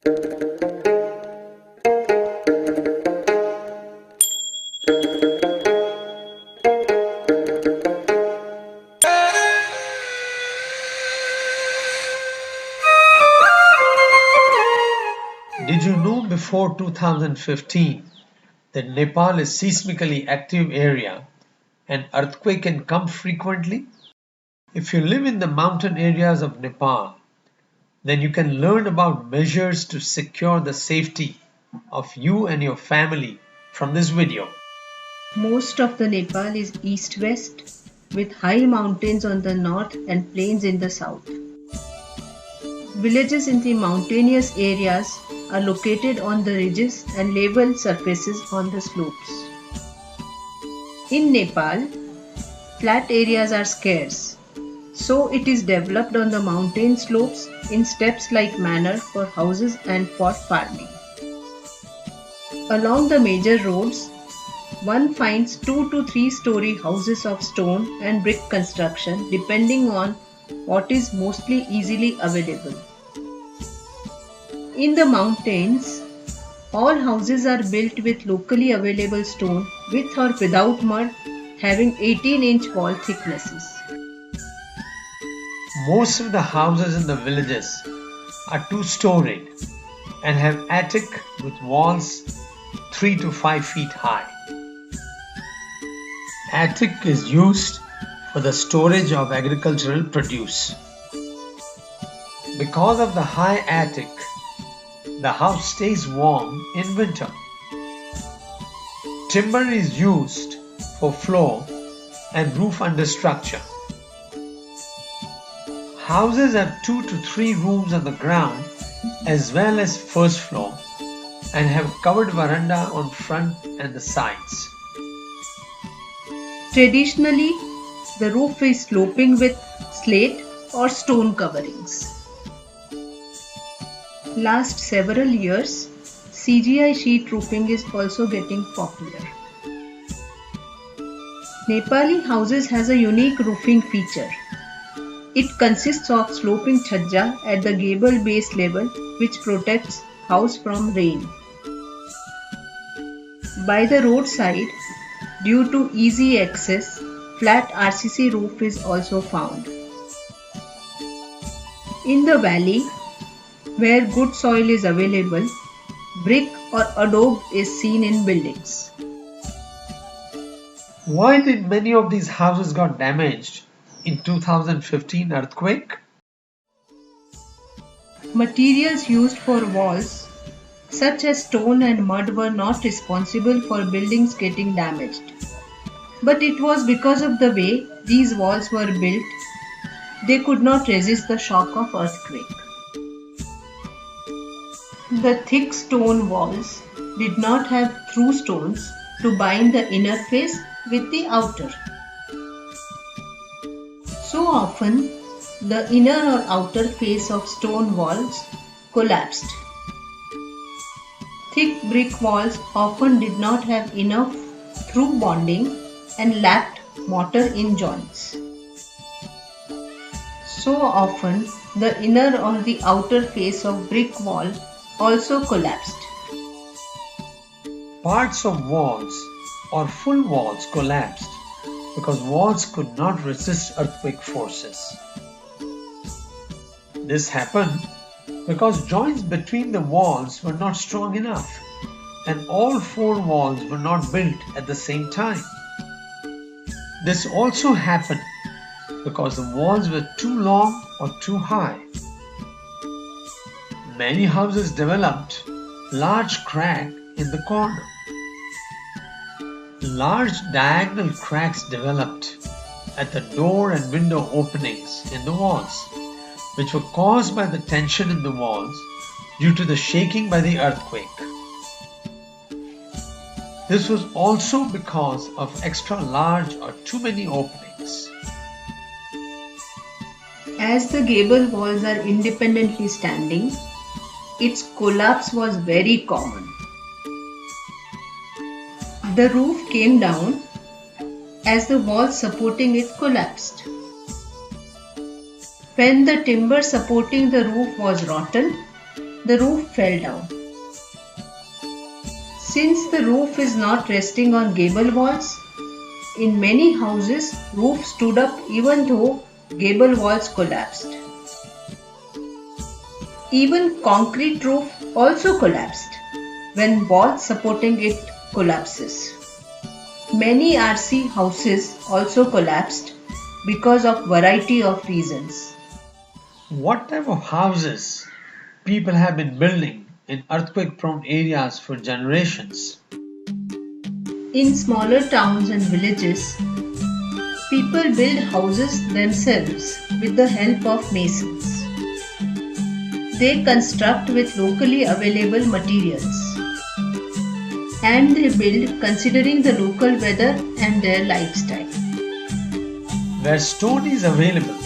Did you know before 2015 that Nepal is seismically active area and earthquake can come frequently? If you live in the mountain areas of Nepal, then you can learn about measures to secure the safety of you and your family from this video. Most of the Nepal is east-west with high mountains on the north and plains in the south. Villages in the mountainous areas are located on the ridges and level surfaces on the slopes. In Nepal, flat areas are scarce, so it is developed on the mountain slopes in steps-like manner for houses and for farming. Along the major roads, one finds 2 to 3 story houses of stone and brick construction depending on what is mostly easily available. In the mountains, all houses are built with locally available stone with or without mud having 18-inch wall thicknesses. Most of the houses in the villages are two-storied and have attic with walls 3 to 5 feet high. Attic is used for the storage of agricultural produce. Because of the high attic, the house stays warm in winter. Timber is used for floor and roof understructure. Houses have 2 to 3 rooms on the ground as well as first floor and have covered veranda on front and the sides. Traditionally, the roof is sloping with slate or stone coverings. Last several years, CGI sheet roofing is also getting popular. Nepali houses has a unique roofing feature. It consists of sloping chhajja at the gable base level which protects house from rain. By the roadside, due to easy access, flat RCC roof is also found. In the valley, where good soil is available, brick or adobe is seen in buildings. Why did many of these houses got damaged in 2015 earthquake? Materials used for walls, such as stone and mud, were not responsible for buildings getting damaged. But it was because of the way these walls were built, they could not resist the shock of earthquake. The thick stone walls did not have through stones to bind the inner face with the outer. So often, the inner or outer face of stone walls collapsed. Thick brick walls often did not have enough through bonding and lacked mortar in joints. So often, the inner or the outer face of brick wall also collapsed. Parts of walls or full walls collapsed because walls could not resist earthquake forces. This happened because joints between the walls were not strong enough and all 4 walls were not built at the same time. This also happened because the walls were too long or too high. Many houses developed large crack in the corner. Large diagonal cracks developed at the door and window openings in the walls, which were caused by the tension in the walls due to the shaking by the earthquake. This was also because of extra large or too many openings. As the gable walls are independently standing, its collapse was very common. The roof came down as the wall supporting it collapsed. When the timber supporting the roof was rotten, the roof fell down. Since the roof is not resting on gable walls, in many houses roof stood up even though gable walls collapsed. Even concrete roof also collapsed when walls supporting it collapses. Many RC houses also collapsed because of variety of reasons. What type of houses people have been building in earthquake-prone areas for generations? In smaller towns and villages, people build houses themselves with the help of masons. They construct with locally available materials and they build considering the local weather and their lifestyle. Where stone is available,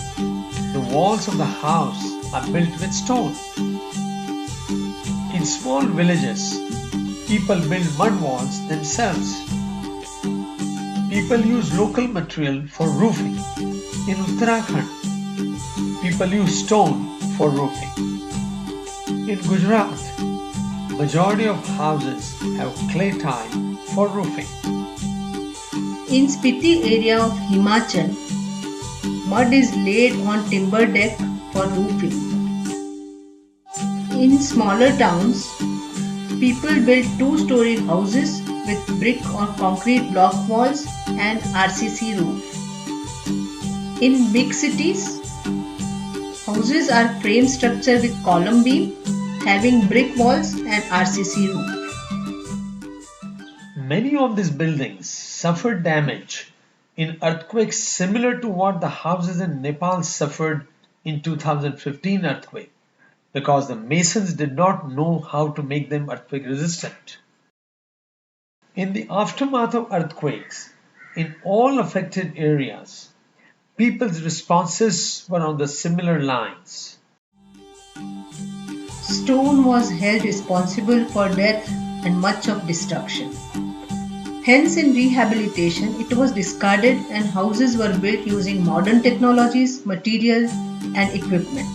the walls of the house are built with stone. In small villages, people build mud walls themselves. People use local material for roofing. In Uttarakhand, people use stone for roofing. In Gujarat, majority of houses have clay tile for roofing. In Spiti area of Himachal, mud is laid on timber deck for roofing. In smaller towns, people build two-story houses with brick or concrete block walls and RCC roof. In big cities, houses are frame structure with column beam having brick walls and RCC roof. Many of these buildings suffered damage in earthquakes similar to what the houses in Nepal suffered in 2015 earthquake, because the masons did not know how to make them earthquake resistant. In the aftermath of earthquakes, in all affected areas, people's responses were on the similar lines. Stone was held responsible for death and much of destruction. Hence, in rehabilitation, it was discarded and houses were built using modern technologies, material, and equipment.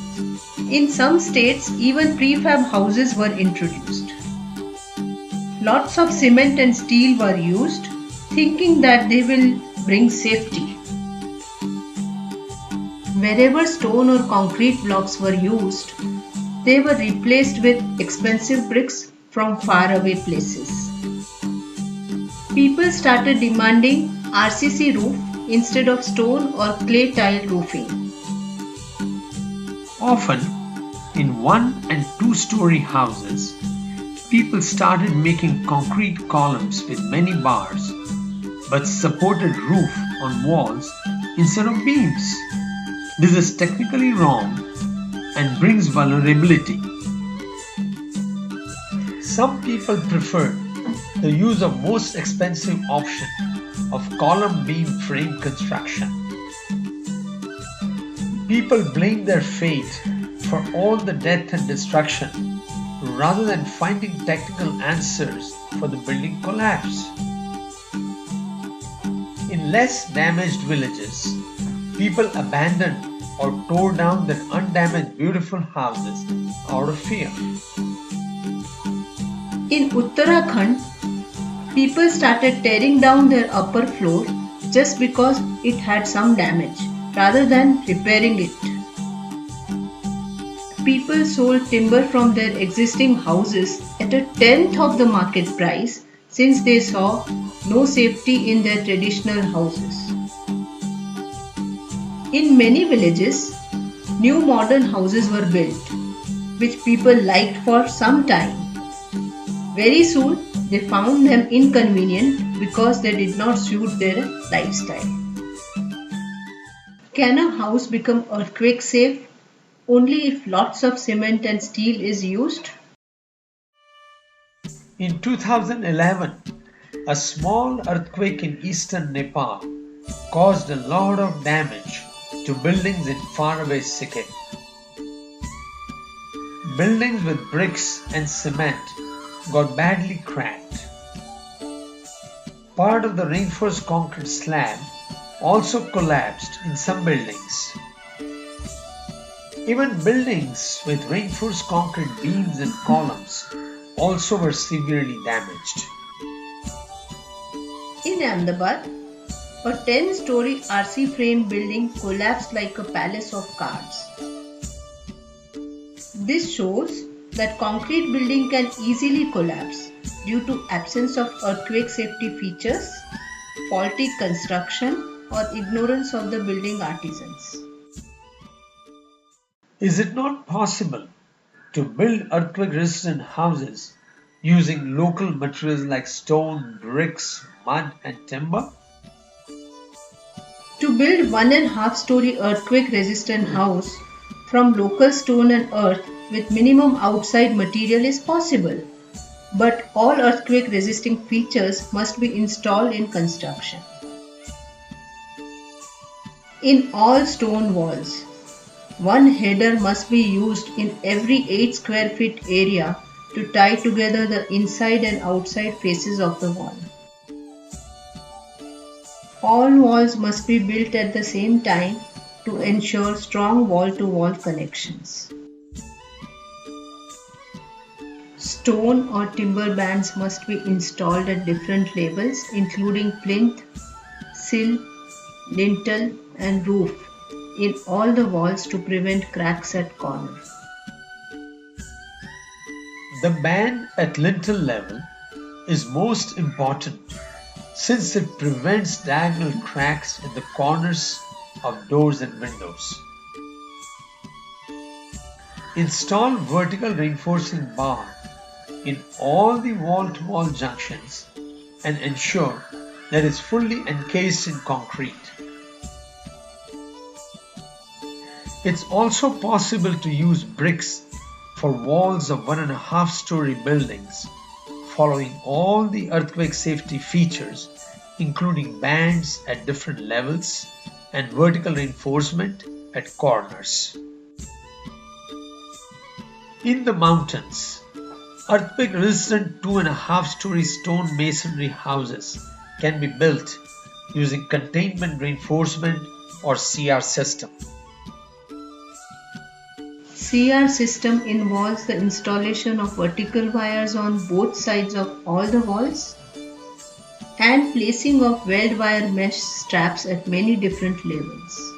In some states, even prefab houses were introduced. Lots of cement and steel were used, thinking that they will bring safety. Wherever stone or concrete blocks were used, they were replaced with expensive bricks from faraway places. People started demanding RCC roof instead of stone or clay tile roofing. Often, in 1- and 2-story houses, people started making concrete columns with many bars, but supported roof on walls instead of beams. This is technically wrong and brings vulnerability. Some people preferred the use of most expensive option of column beam frame construction. People blame their fate for all the death and destruction rather than finding technical answers for the building collapse. In less damaged villages, people abandoned or tore down their undamaged beautiful houses out of fear. In Uttarakhand, people started tearing down their upper floor just because it had some damage rather than repairing it. People sold timber from their existing houses at a tenth of the market price since they saw no safety in their traditional houses. In many villages, new modern houses were built, which people liked for some time. Very soon, they found them inconvenient because they did not suit their lifestyle. Can a house become earthquake safe only if lots of cement and steel is used? In 2011, a small earthquake in eastern Nepal caused a lot of damage to buildings in faraway Sikkim. Buildings with bricks and cement got badly cracked. Part of the reinforced concrete slab also collapsed in some buildings. Even buildings with reinforced concrete beams and columns also were severely damaged. In Ahmedabad, a 10-story RC frame building collapsed like a palace of cards. This shows that concrete building can easily collapse due to absence of earthquake safety features, faulty construction, or ignorance of the building artisans. Is it not possible to build earthquake resistant houses using local materials like stone, bricks, mud, and timber? To build 1.5-story earthquake resistant house from local stone and earth with minimum outside material is possible, but all earthquake resisting features must be installed in construction. In all stone walls, one header must be used in every 8 square feet area to tie together the inside and outside faces of the wall. All walls must be built at the same time to ensure strong wall-to-wall connections. Stone or timber bands must be installed at different levels, including plinth, sill, lintel, and roof in all the walls to prevent cracks at corner. The band at lintel level is most important since it prevents diagonal cracks in the corners of doors and windows. Install vertical reinforcing bar in all the wall-to-wall junctions and ensure that it is fully encased in concrete. It's also possible to use bricks for walls of 1.5-story buildings, following all the earthquake safety features, including bands at different levels and vertical reinforcement at corners. In the mountains, earthquake-resistant 2.5-story stone masonry houses can be built using containment reinforcement or CR system. CR system involves the installation of vertical wires on both sides of all the walls and placing of weld wire mesh straps at many different levels.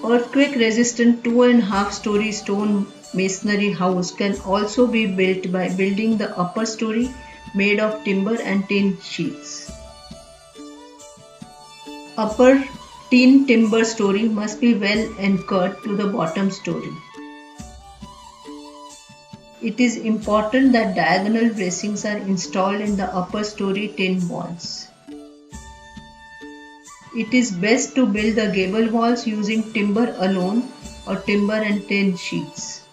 Earthquake resistant 2.5-story stone masonry house can also be built by building the upper story made of timber and tin sheets. Upper tin timber story must be well anchored to the bottom story. It is important that diagonal bracings are installed in the upper story tin walls. It is best to build the gable walls using timber alone or timber and tin sheets.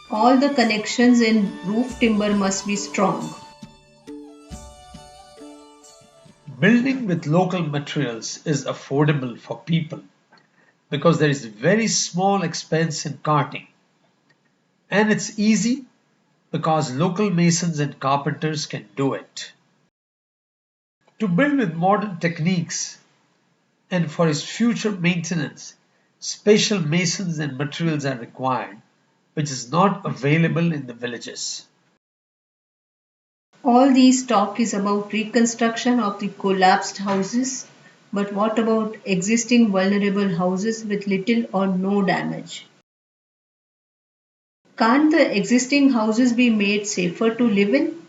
All the connections in roof timber must be strong. Building with local materials is affordable for people because there is very small expense in carting, and it's easy because local masons and carpenters can do it. To build with modern techniques and for its future maintenance, special masons and materials are required, which is not available in the villages. All these talk is about reconstruction of the collapsed houses, but what about existing vulnerable houses with little or no damage? Can't the existing houses be made safer to live in?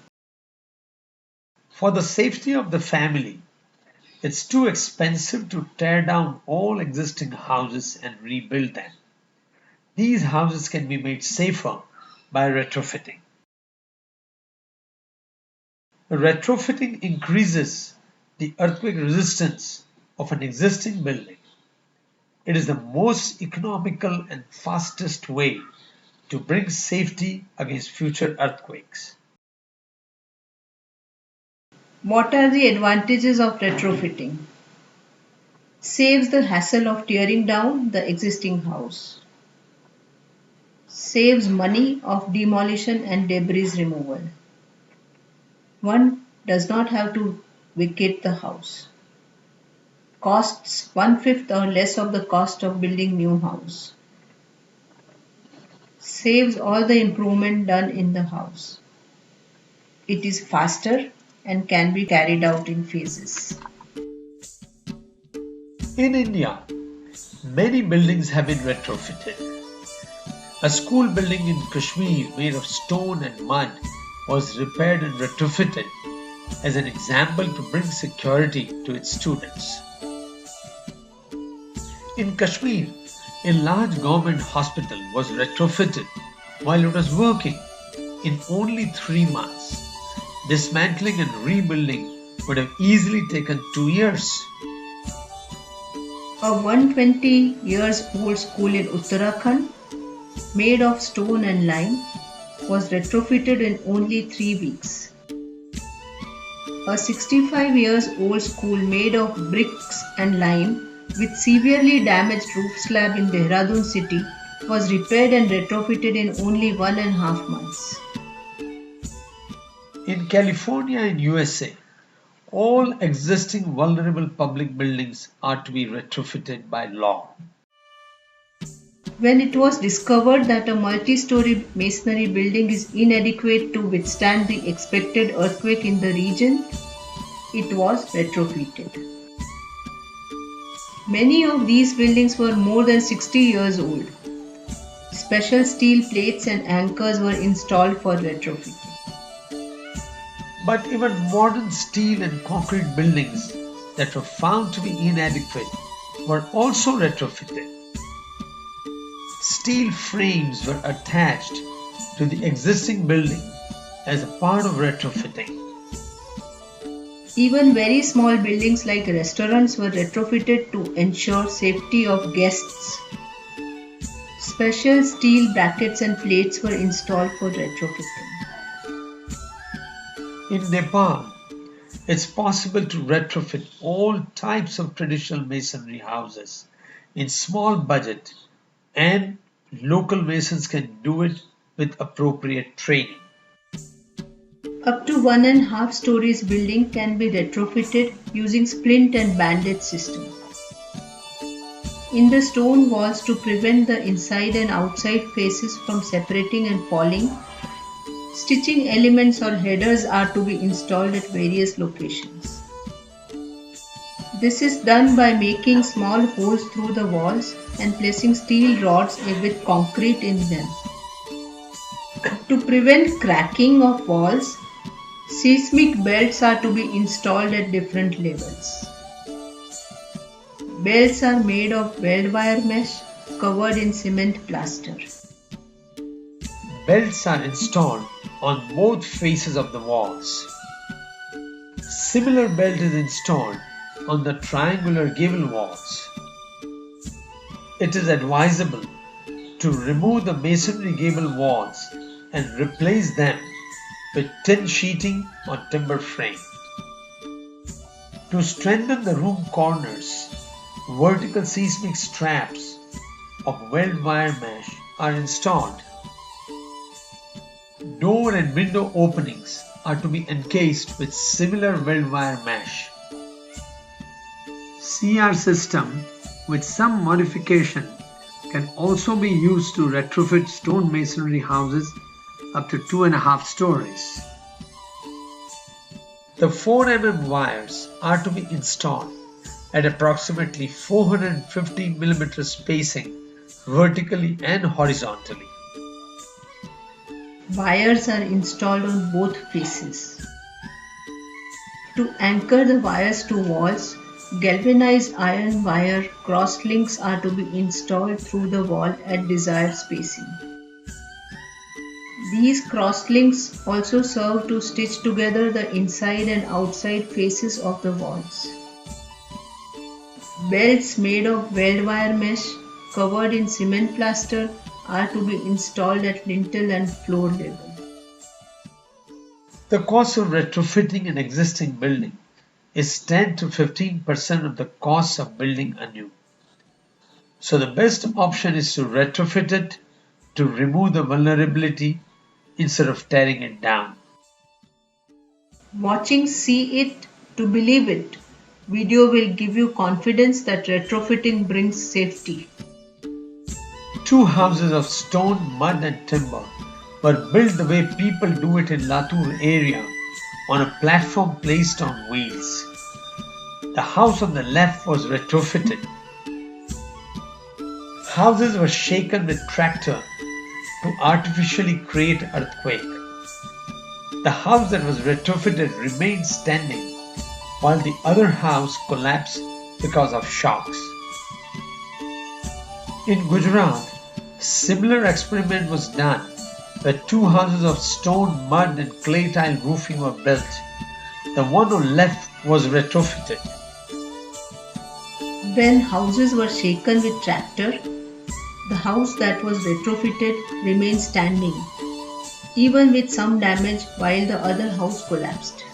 For the safety of the family, it's too expensive to tear down all existing houses and rebuild them. These houses can be made safer by retrofitting. Retrofitting increases the earthquake resistance of an existing building. It is the most economical and fastest way to bring safety against future earthquakes. What are the advantages of retrofitting? Saves the hassle of tearing down the existing house. Saves money of demolition and debris removal. One does not have to vacate the house. costs one-fifth or less of the cost of building new house. Saves all the improvement done in the house. It is faster and can be carried out in phases. In India, many buildings have been retrofitted. A school building in Kashmir made of stone and mud was repaired and retrofitted as an example to bring security to its students. In Kashmir, a large government hospital was retrofitted while it was working in only 3 months. Dismantling and rebuilding would have easily taken 2 years. A 120 years old school in Uttarakhand, made of stone and lime, was retrofitted in only 3 weeks. A 65 years old school made of bricks and lime with severely damaged roof slab in Dehradun city was repaired and retrofitted in only 1.5 months. In California and USA, all existing vulnerable public buildings are to be retrofitted by law. When it was discovered that a multi-story masonry building is inadequate to withstand the expected earthquake in the region, it was retrofitted. Many of these buildings were more than 60 years old. Special steel plates and anchors were installed for retrofitting. But even modern steel and concrete buildings that were found to be inadequate were also retrofitted. Steel frames were attached to the existing building as a part of retrofitting. Even very small buildings like restaurants were retrofitted to ensure safety of guests. Special steel brackets and plates were installed for retrofitting. In Nepal, it's possible to retrofit all types of traditional masonry houses in small budget, and local masons can do it with appropriate training. Up to 1.5 stories building can be retrofitted using splint and bandage system. In the stone walls, to prevent the inside and outside faces from separating and falling, stitching elements or headers are to be installed at various locations. This is done by making small holes through the walls and placing steel rods with concrete in them. To prevent cracking of walls, seismic belts are to be installed at different levels. Belts are made of weld wire mesh covered in cement plaster. Belts are installed on both faces of the walls. Similar belt is installed on the triangular gable walls. It is advisable to remove the masonry gable walls and replace them with tin sheeting or timber frame. To strengthen the room corners, vertical seismic straps of weld wire mesh are installed. Door and window openings are to be encased with similar weld wire mesh. CR system with some modification can also be used to retrofit stone masonry houses up to 2.5 stories. The 4 mm wires are to be installed at approximately 450 mm spacing vertically and horizontally. Wires are installed on both faces. To anchor the wires to walls, galvanized iron wire cross links are to be installed through the wall at desired spacing. These cross links also serve to stitch together the inside and outside faces of the walls. Belts made of weld wire mesh covered in cement plaster are to be installed at lintel and floor level. The cost of retrofitting an existing building is 10 to 15% of the cost of building anew. So the best option is to retrofit it to remove the vulnerability instead of tearing it down. Watching See It to Believe It video will give you confidence that retrofitting brings safety. Two houses of stone, mud and timber were built the way people do it in Latur area on a platform placed on wheels. The house on the left was retrofitted. Houses were shaken with tractor to artificially create earthquake. The house that was retrofitted remained standing while the other house collapsed because of shocks. In Gujarat, a similar experiment was done where two houses of stone, mud and clay tile roofing were built. The one on left was retrofitted. When houses were shaken with tractor, the house that was retrofitted remained standing, even with some damage while the other house collapsed.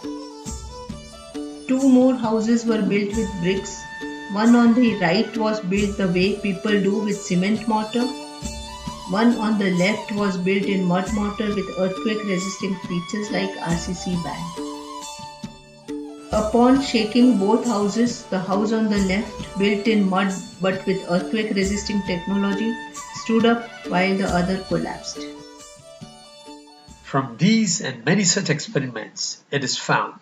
Two more houses were built with bricks. One on the right was built the way people do with cement mortar. One on the left was built in mud mortar with earthquake resisting features like RCC band. Upon shaking both houses, the house on the left, built in mud but with earthquake resisting technology, stood up while the other collapsed. From these and many such experiments, it is found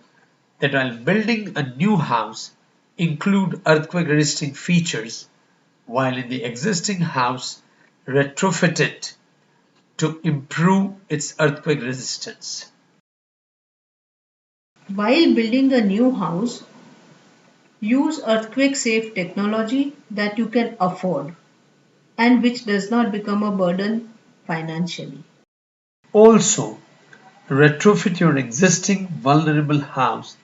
that while building a new house include earthquake resisting features, while in the existing house retrofit it to improve its earthquake resistance. While building a new house, use earthquake safe technology that you can afford and which does not become a burden financially. Also, retrofit your existing vulnerable house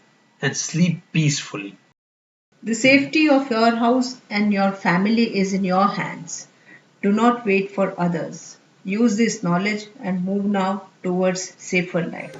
and sleep peacefully. The safety of your house and your family is in your hands. Do not wait for others. Use this knowledge and move now towards safer life.